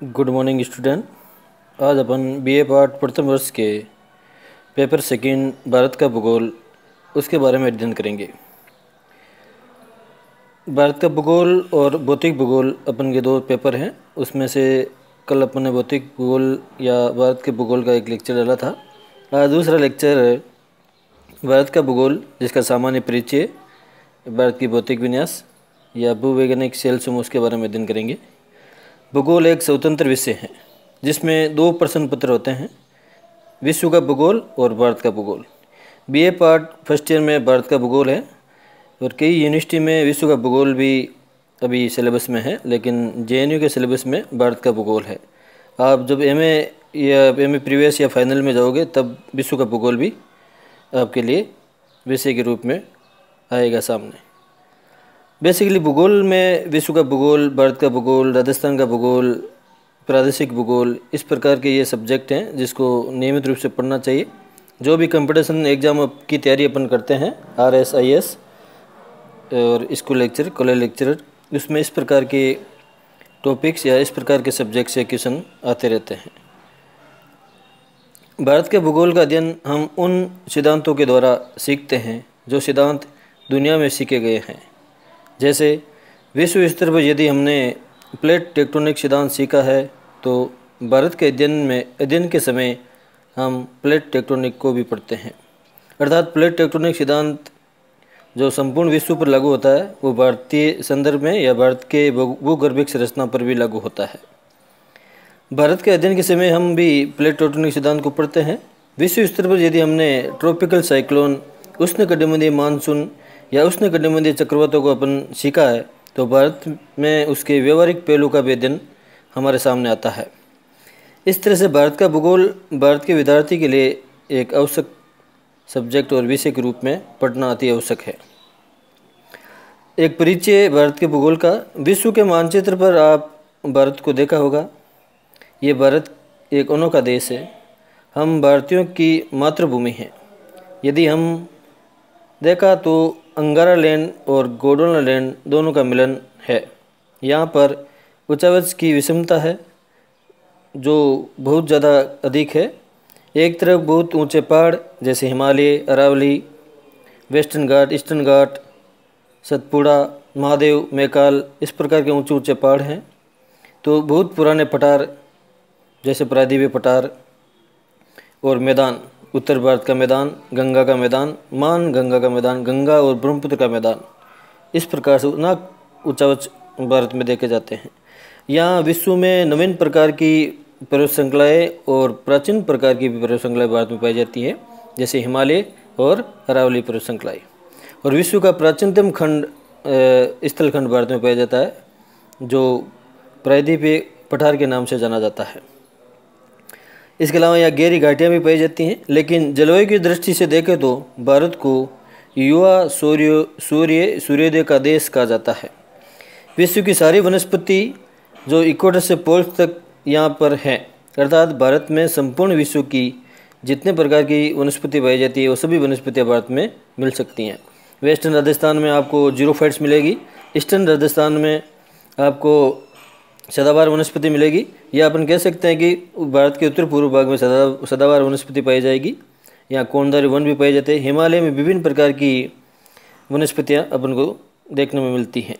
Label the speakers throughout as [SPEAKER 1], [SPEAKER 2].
[SPEAKER 1] Good morning student. आज अपन BA part प्रथम वर्ष के पेपर सेकंड भारत का भूगोल उसके बारे में अध्ययन करेंगे। भारत का भूगोल और भौतिक भूगोल अपन के दो पेपर हैं। उसमें से कल अपन ने भौतिक भूगोल या भारत के भूगोल का एक लेक्चर डाला था। आज दूसरा लेक्चर भारत का भूगोल जिसका सामान्य परिचय, भारत की भौतिक विन्यास या भूवैज्ञानिक शैल समूह के बारे में अध्ययन करेंगे। भूगोल एक स्वतंत्र विषय है जिसमें दो प्रश्न पत्र होते हैं, विश्व का भूगोल और भारत का भूगोल। बीए पार्ट फर्स्ट ईयर में भारत का भूगोल है और कई यूनिवर्सिटी में विश्व का भूगोल भी अभी सिलेबस में है, लेकिन जेएनयू के सिलेबस में भारत का भूगोल है। आप जब एमए या एमए प्रीवियस या फाइनल में जाओगे तब विश्व का भूगोल भी आपके लिए विषय के रूप में आएगा सामने। बेसिकली भूगोल में विश्व का भूगोल, भारत का भूगोल, राजस्थान का भूगोल, प्रादेशिक भूगोल, इस प्रकार के ये सब्जेक्ट हैं जिसको नियमित रूप से पढ़ना चाहिए। जो भी कंपटीशन एग्ज़ाम की तैयारी अपन करते हैं, RSIS और स्कूल लेक्चर, कॉलेज लेक्चरर, उसमें इस प्रकार के टॉपिक्स या इस प्रकार के सब्जेक्ट से क्वेश्चन आते रहते हैं। भारत के भूगोल का अध्ययन हम उन सिद्धांतों के द्वारा सीखते हैं जो सिद्धांत दुनिया में सीखे गए हैं। जैसे विश्व स्तर पर यदि हमने प्लेट टेक्टोनिक सिद्धांत सीखा है तो भारत के अध्ययन के समय हम प्लेट टेक्टोनिक को भी पढ़ते हैं। अर्थात प्लेट टेक्टोनिक सिद्धांत जो संपूर्ण विश्व पर लागू होता है वो भारतीय संदर्भ में या भारत के भूगर्भिक संरचना पर भी लागू होता है। भारत के अध्ययन के समय हम भी प्लेट टेक्टोनिक सिद्धांत को पढ़ते हैं। विश्व स्तर पर यदि हमने ट्रॉपिकल साइक्लोन, उष्णकटिबंधीय मानसून या उष्णकटिबंधीय चक्रवातों को अपन सीखा है तो भारत में उसके व्यवहारिक पहलू का भी अध्ययन हमारे सामने आता है। इस तरह से भारत का भूगोल भारत के विद्यार्थी के लिए एक आवश्यक सब्जेक्ट और विषय के रूप में पढ़ना अति आवश्यक है। एक परिचय भारत के भूगोल का। विश्व के मानचित्र पर आप भारत को देखा होगा। ये भारत एक अनोखा देश है। हम भारतीयों की मातृभूमि है। यदि हम देखा तो अंगारा लैंड और गोंडवाना लैंड दोनों का मिलन है। यहाँ पर उच्चावच की विषमता है जो बहुत ज़्यादा अधिक है। एक तरफ बहुत ऊंचे पहाड़ जैसे हिमालय, अरावली, वेस्टर्न घाट, ईस्टर्न घाट, सतपुड़ा, महादेव, मैकाल, इस प्रकार के ऊंचे ऊंचे पहाड़ हैं। तो बहुत पुराने पठार जैसे प्रायद्वीपीय पठार और मैदान, उत्तर भारत का मैदान, गंगा का मैदान, मान गंगा का मैदान, गंगा और ब्रह्मपुत्र का मैदान, इस प्रकार से ना उच्चावच भारत में देखे जाते हैं। यहाँ विश्व में नवीन प्रकार की पर्वत श्रृंखलाएँ और प्राचीन प्रकार की भी पर्वत श्रृंखलाएँ भारत में पाई जाती है, जैसे हिमालय और अरावली पर्वत श्रृंखलाएँ। और विश्व का प्राचीनतम खंड स्थल खंड भारत में पाया जाता है जो प्रायद्वीपीय पठार के नाम से जाना जाता है। इसके अलावा यहाँ गहरी घाटियाँ भी पाई जाती हैं। लेकिन जलवायु की दृष्टि से देखें तो भारत को युवा सूर्योदय का देश कहा जाता है। विश्व की सारी वनस्पति जो इक्वेटर से पोल तक यहाँ पर है, अर्थात भारत में संपूर्ण विश्व की जितने प्रकार की वनस्पति पाई जाती है वो सभी वनस्पतियाँ भारत में मिल सकती हैं। वेस्टर्न राजस्थान में आपको जीरोफाइट्स मिलेगी, ईस्टर्न राजस्थान में आपको सदाबहार वनस्पति मिलेगी, या अपन कह सकते हैं कि भारत के उत्तर पूर्व भाग में सदाबहार वनस्पति पाई जाएगी। यहाँ कोणधारी वन भी पाए जाते हैं। हिमालय में विभिन्न प्रकार की वनस्पतियाँ अपन को देखने में मिलती हैं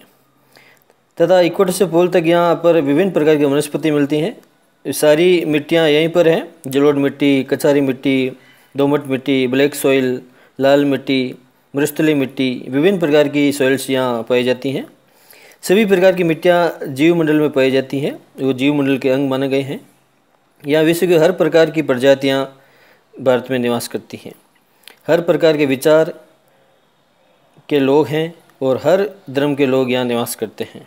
[SPEAKER 1] तथा इक्वेटर से पोल तक यहाँ पर विभिन्न प्रकार की वनस्पति मिलती हैं। सारी मिट्टियाँ यहीं पर हैं, जलोढ़ मिट्टी, कछारी मिट्टी, दोमट मिट्टी, ब्लैक सॉइल, लाल मिट्टी, मृस्थलीय मिट्टी, विभिन्न प्रकार की सॉइल्स यहाँ पाई जाती हैं। सभी प्रकार की मिट्टियाँ जीवमंडल में पाई जाती हैं, वो जीवमंडल के अंग माने गए हैं। यहाँ विश्व के हर प्रकार की प्रजातियाँ भारत में निवास करती हैं। हर प्रकार के विचार के लोग हैं और हर धर्म के लोग यहाँ निवास करते हैं।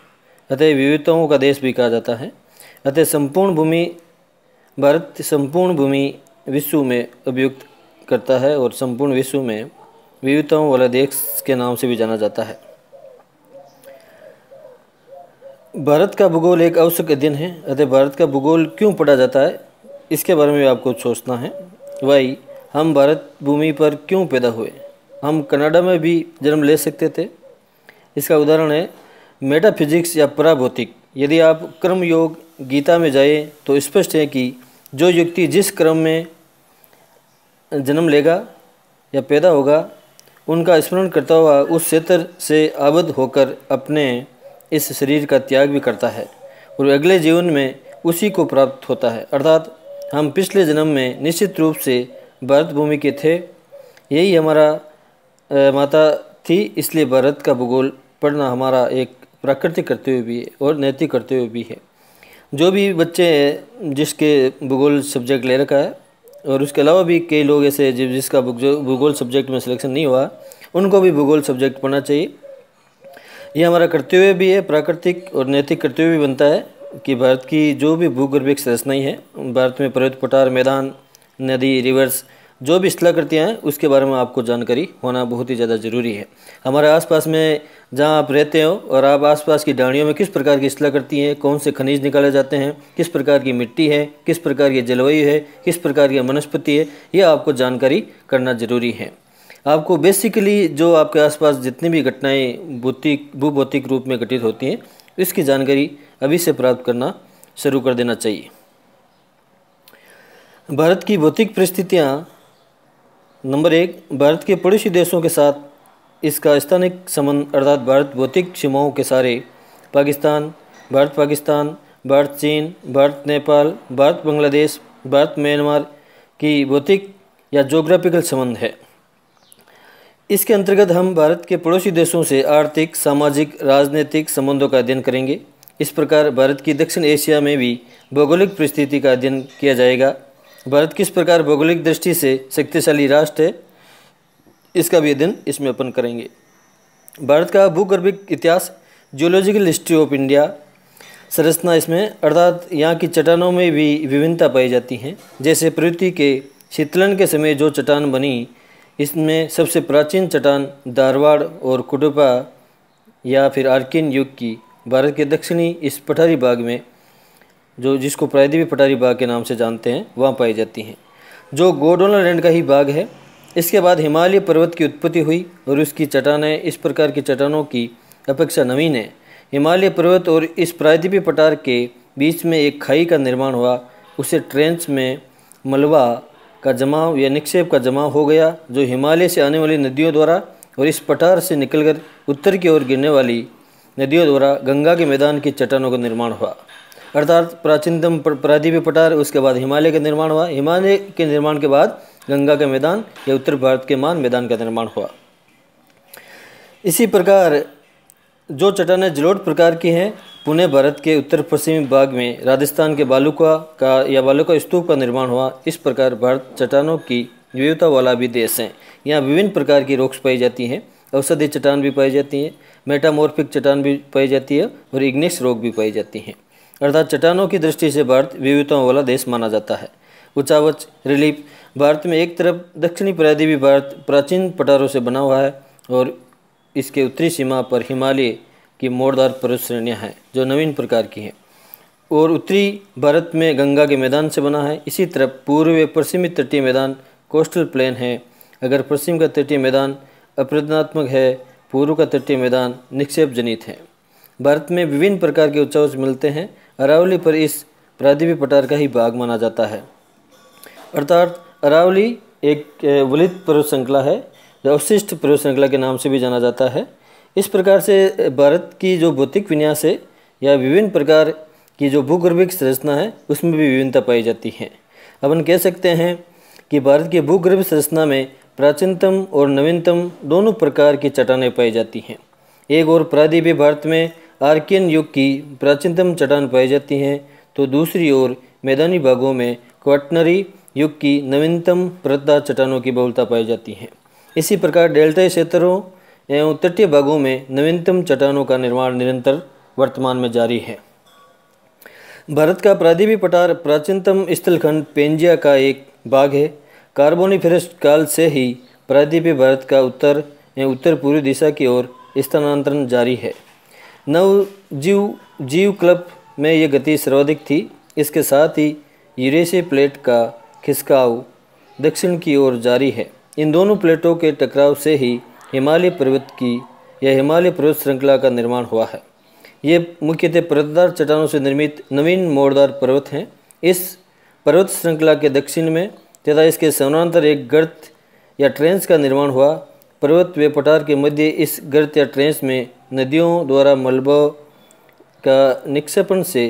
[SPEAKER 1] अतः विविधताओं का देश भी कहा जाता है। अतः भारत संपूर्ण भूमि विश्व में अभियुक्त करता है और संपूर्ण विश्व में विविधताओं वाला देश के नाम से भी जाना जाता है। भारत का भूगोल एक आवश्यक अध्ययन है। अतः भारत का भूगोल क्यों पढ़ा जाता है इसके बारे में आपको सोचना है। भाई, हम भारत भूमि पर क्यों पैदा हुए? हम कनाडा में भी जन्म ले सकते थे। इसका उदाहरण है मेटाफिजिक्स या पराभौतिक। यदि आप कर्मयोग गीता में जाए तो स्पष्ट है कि जो व्यक्ति जिस क्रम में जन्म लेगा या पैदा होगा, उनका स्मरण करता हुआ उस क्षेत्र से आबद्ध होकर अपने इस शरीर का त्याग भी करता है और अगले जीवन में उसी को प्राप्त होता है। अर्थात हम पिछले जन्म में निश्चित रूप से भारत भूमि के थे, यही हमारा माता थी, इसलिए भारत का भूगोल पढ़ना हमारा एक प्राकृतिक कर्तव्य भी है और नैतिक कर्तव्य भी है। जो भी बच्चे जिसके भूगोल सब्जेक्ट ले रखा है और उसके अलावा भी कई लोग ऐसे जिसका भूगोल सब्जेक्ट में सिलेक्शन नहीं हुआ, उनको भी भूगोल सब्जेक्ट पढ़ना चाहिए। यह हमारा कर्तव्य भी है, प्राकृतिक और नैतिक कर्तव्य भी बनता है कि भारत की जो भी भूगर्भिक संरचनाएं हैं, भारत में पर्वत, पठार, मैदान, नदी, रिवर्स, जो भी स्थलाकृतियाँ हैं उसके बारे में आपको जानकारी होना बहुत ही ज़्यादा ज़रूरी है। हमारे आसपास में जहाँ आप रहते हो और आप आसपास की डाणियों में किस प्रकार की स्थलाकृति हैं, कौन से खनिज निकाले जाते हैं, किस प्रकार की मिट्टी है, किस प्रकार की जलवायु है, किस प्रकार की वनस्पति है, यह आपको जानकारी करना जरूरी है। आपको बेसिकली जो आपके आसपास जितनी भी घटनाएं भूभौतिक रूप में घटित होती हैं, इसकी जानकारी अभी से प्राप्त करना शुरू कर देना चाहिए। भारत की भौतिक परिस्थितियाँ। नंबर 1, भारत के पड़ोसी देशों के साथ इसका स्थानिक संबंध, अर्थात भारत भौतिक सीमाओं के सारे पाकिस्तान, भारत चीन, भारत नेपाल, भारत बांग्लादेश, भारत म्यांमार की भौतिक या ज्योग्राफिकल संबंध है। इसके अंतर्गत हम भारत के पड़ोसी देशों से आर्थिक, सामाजिक, राजनीतिक संबंधों का अध्ययन करेंगे। इस प्रकार भारत की दक्षिण एशिया में भी भौगोलिक परिस्थिति का अध्ययन किया जाएगा। भारत किस प्रकार भौगोलिक दृष्टि से शक्तिशाली राष्ट्र है, इसका भी अध्ययन इसमें अपन करेंगे। भारत का भूगर्भिक इतिहास, जियोलॉजिकल हिस्ट्री ऑफ इंडिया, संरचना इसमें, अर्थात यहाँ की चट्टानों में भी विभिन्नता पाई जाती हैं। जैसे पृथ्वी के शीतलन के समय जो चट्टान बनी, इसमें सबसे प्राचीन चट्टान धारवाड़ और कुडुपा या फिर आर्कियन युग की भारत के दक्षिणी इस पठारी भाग में, जो जिसको प्रायद्वीपीय पठारी भाग के नाम से जानते हैं, वहाँ पाई जाती हैं, जो गोंडवाना लैंड का ही भाग है। इसके बाद हिमालय पर्वत की उत्पत्ति हुई और उसकी चट्टानें इस प्रकार की चट्टानों की अपेक्षा नवीन है। हिमालय पर्वत और इस प्रायद्वीपीय पठार के बीच में एक खाई का निर्माण हुआ, उसे ट्रेंच में मलबा का जमाव या निक्षेप का जमाव हो गया, जो हिमालय से आने वाली नदियों द्वारा और इस पठार से निकलकर उत्तर की ओर गिरने वाली नदियों द्वारा गंगा के मैदान की चट्टानों का निर्माण हुआ। अर्थात प्राचीनतम प्रायद्वीपीय पठार, उसके बाद हिमालय का निर्माण हुआ, हिमालय के निर्माण के बाद गंगा का मैदान या उत्तर भारत के मान मैदान का निर्माण हुआ। इसी प्रकार जो चट्टानें जलोढ़ प्रकार की हैं, पुणे भारत के उत्तर पश्चिमी भाग में राजस्थान के बालुका स्तूप का निर्माण हुआ। इस प्रकार भारत चट्टानों की विविधता वाला भी देश है। यहाँ विभिन्न प्रकार की रॉक्स पाई जाती हैं, औषधीय चट्टान भी पाई जाती हैं, मेटामॉर्फिक चट्टान भी पाई जाती है और इग्निस रॉक भी पाई जाती हैं। अर्थात चट्टानों की दृष्टि से भारत विविधताओं वाला देश माना जाता है। उचावच रिलीफ, भारत में एक तरफ दक्षिणी प्रायद्वीपीय भारत प्राचीन पठारों से बना हुआ है और इसके उत्तरी सीमा पर हिमालय की मोड़दार पर्वत श्रेणियाँ हैं जो नवीन प्रकार की हैं, और उत्तरी भारत में गंगा के मैदान से बना है। इसी तरफ पूर्व व पश्चिमी तटीय मैदान कोस्टल प्लेन है। अगर पश्चिम का तटीय मैदान अपरदनात्मक है, पूर्व का तटीय मैदान निक्षेप जनित है। भारत में विभिन्न प्रकार के उच्चावच मिलते हैं। अरावली पर इस प्रायद्वीपीय पठार का ही भाग माना जाता है। अर्थात अरावली एक वलित पर्वत श्रृंखला है, जो अवशिष्ट पर्वत श्रृंखला के नाम से भी जाना जाता है। इस प्रकार से भारत की जो भौतिक विन्यास है या विभिन्न प्रकार की जो भूगर्भिक संरचना है, उसमें भी विभिन्नता पाई जाती है। अपन कह सकते हैं कि भारत की भूगर्भ संरचना में प्राचीनतम और नवीनतम दोनों प्रकार की चट्टानें पाई जाती हैं। एक और प्रायद्वीपीय भारत में आर्कियन युग की प्राचीनतम चट्टान पाई जाती हैं, तो दूसरी ओर मैदानी भागों में क्वाटरनरी युग की नवीनतम परतदार चट्टानों की बहुलता पाई जाती है। इसी प्रकार डेल्टाई क्षेत्रों एवं तटीय भागों में नवीनतम चट्टानों का निर्माण निरंतर वर्तमान में जारी है। भारत का प्रायद्वीपीय पठार प्राचीनतम स्थलखंड पेंजिया का एक भाग है। कार्बोनिफेरस काल से ही प्रायद्वीपीय भारत का उत्तर एवं उत्तर पूर्वी दिशा की ओर स्थानांतरण जारी है। जीव क्लब में यह गति सर्वाधिक थी। इसके साथ ही यूरेशिया प्लेट का खिसकाव दक्षिण की ओर जारी है। इन दोनों प्लेटों के टकराव से ही हिमालय पर्वत श्रृंखला का निर्माण हुआ है। ये मुख्यतः पर्वतदार चट्टानों से निर्मित नवीन मोड़दार पर्वत हैं। इस पर्वत श्रृंखला के दक्षिण में तथा इसके समानांतर एक गर्त या ट्रेंच का निर्माण हुआ। पर्वत व पठार के मध्य इस गर्त या ट्रेंच में नदियों द्वारा मलबा का निक्षेपण से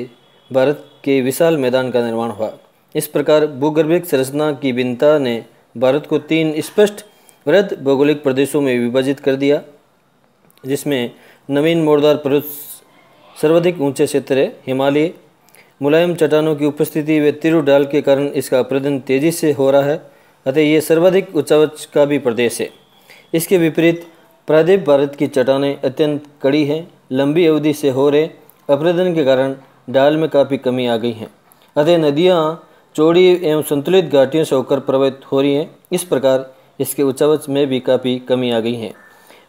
[SPEAKER 1] भारत के विशाल मैदान का निर्माण हुआ। इस प्रकार भूगर्भिक संरचना की भिन्नता ने भारत को 3 स्पष्ट वृहद भौगोलिक प्रदेशों में विभाजित कर दिया, जिसमें नवीन मोड़दार पर्वत सर्वाधिक ऊंचे क्षेत्र है। हिमालय मुलायम चट्टानों की उपस्थिति व तीव्र ढाल के कारण इसका अपरदन तेजी से हो रहा है, अतः ये सर्वाधिक उच्चावच का भी प्रदेश है। इसके विपरीत प्रायद्वीप भारत की चट्टानें अत्यंत कड़ी हैं। लंबी अवधि से हो रहे अपरदन के कारण ढाल में काफ़ी कमी आ गई है, अतः नदियाँ चौड़ी एवं संतुलित घाटियों से होकर प्रभावित हो रही हैं। इस प्रकार इसके उच्चावच में भी काफ़ी कमी आ गई है।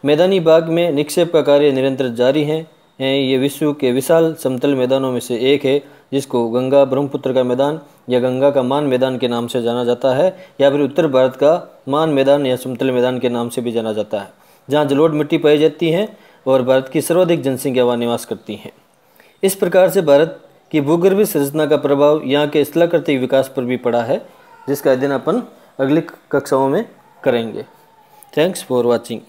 [SPEAKER 1] मैदानी भाग में निक्षेप का कार्य निरंतर जारी है। ये विश्व के विशाल समतल मैदानों में से एक है, जिसको गंगा ब्रह्मपुत्र का मैदान या गंगा का मान मैदान के नाम से जाना जाता है, या फिर उत्तर भारत का मान मैदान या समतल मैदान के नाम से भी जाना जाता है, जहाँ जलोढ़ मिट्टी पाई जाती है और भारत की सर्वाधिक जनसंख्या वहाँ निवास करती है। इस प्रकार से भारत की भूगर्भीय संरचना का प्रभाव यहाँ के स्थलाकृतिक विकास पर भी पड़ा है, जिसका अध्ययन अपन अगली कक्षाओं में करेंगे। Thanks for watching.